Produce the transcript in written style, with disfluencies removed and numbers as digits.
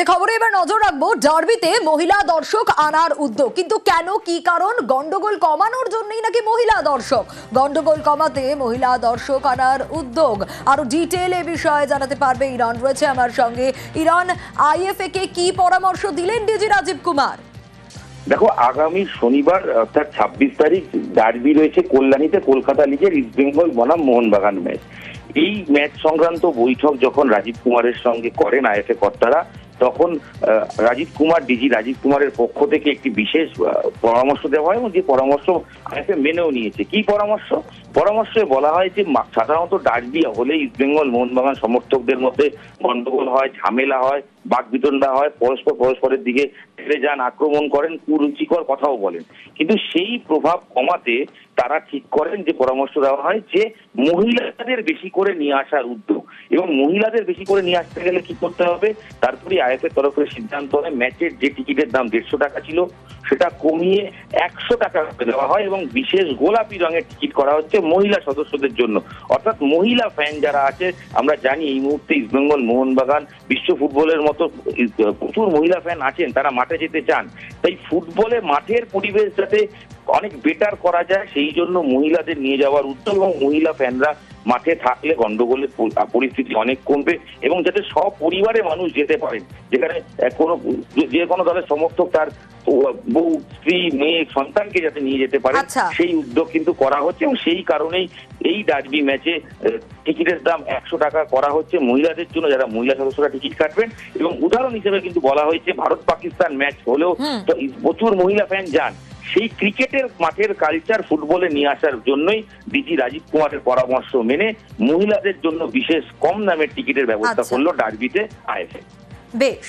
যে খবরে এবার নজর রাখবো, ডার্বিতে মহিলা দর্শক আনার উদ্যোগ, কিন্তু কেন, কি কারণ? গন্ডগোল কমানোর জন্যই নাকি মহিলা দর্শক? গন্ডগোল কমাতে মহিলা দর্শক আনার উদ্যোগ। আরো ডিটেল এ বিষয়ে জানাতে পারবে ইরান, রয়েছে আমার সঙ্গে। ইরান, আইএফএ কে কি পরামর্শ দিলেন ডিজি রাজীব কুমার? দেখো, আগামী শনিবার অর্থাৎ 26 তারিখ ডার্বি রয়েছে কল্যাণীতে, কলকাতা লিগের ইস্ট বেঙ্গল বনাম মোহনবাগান ম্যাচ। এই ম্যাচ সংক্রান্ত বৈঠক যখন রাজীব কুমারের সঙ্গে করেন আইএফএ কর্তারা, তখন ডিজি রাজীব কুমারের পক্ষ থেকে একটি বিশেষ পরামর্শ দেওয়া হয় এবং যে পরামর্শ আইএফএ মেনেও নিয়েছে। কি পরামর্শে বলা হয় যে সাধারণত ডার্বি হলে ইস্টবেঙ্গল মোহনবাগান সমর্থকদের মধ্যে গন্ডগোল হয়, ঝামেলা হয়, বাকবিতণ্ডা হয়, পরস্পরের দিকে ঠেলে যান, আক্রমণ করেন, কুরুচিকর কথাও বলেন। কিন্তু সেই প্রভাব কমাতে তারা ঠিক করেন, যে পরামর্শ দেওয়া হয় যে মহিলাদের বেশি করে নিয়ে আসার উদ্যোগ। এবং মহিলাদের বেশি করে নিয়ে আসতে গেলে কি করতে হবে, তারপরে আইএফএর তরফে সিদ্ধান্ত হয় ম্যাচের যে টিকিটের দাম 150 টাকা ছিল সেটা কমিয়ে 100 টাকা করে দেওয়া হয় এবং বিশেষ গোলাপি রঙের টিকিট করা হচ্ছে মহিলা সদস্যদের জন্য। অর্থাৎ মহিলা ফ্যান যারা আছে, আমরা জানি এই মুহূর্তে ইস্টবেঙ্গল মোহনবাগান বিশ্ব ফুটবলের মতো প্রচুর মহিলা ফ্যান আছেন, তারা মাঠে যেতে চান। তাই ফুটবলে মাঠের পরিবেশ যাতে অনেক বেটার করা যায়, সেই জন্য মহিলাদের নিয়ে যাওয়ার উদ্যোগ এবং মহিলা ফ্যানরা মাঠে থাকলে গন্ডগোলের পরিস্থিতি অনেক কমবে এবং যাতে সব পরিবারের মানুষ যেতে পারেন, যেখানে যে কোনো দলের সমর্থক তার বউ, স্ত্রী, মেয়ে, সন্তানকে যাতে নিয়ে যেতে পারে, সেই উদ্যোগ কিন্তু করা হচ্ছে। এবং সেই কারণেই এই ডার্বি ম্যাচে টিকিটের দাম 100 টাকা করা হচ্ছে মহিলাদের জন্য, যারা মহিলা সদস্যরা টিকিট কাটবেন। এবং উদাহরণ হিসেবে কিন্তু বলা হয়েছে ভারত পাকিস্তান ম্যাচ হলেও প্রচুর মহিলা ফ্যান যান, সেই ক্রিকেটের মাঠের কালচার ফুটবলে নিয়ে আসার জন্যই ডিজি রাজীব কুমারের পরামর্শ মেনে মহিলাদের জন্য বিশেষ কম দামের টিকিটের ব্যবস্থা করলো ডার্বিতে আইএফএ। বেশ।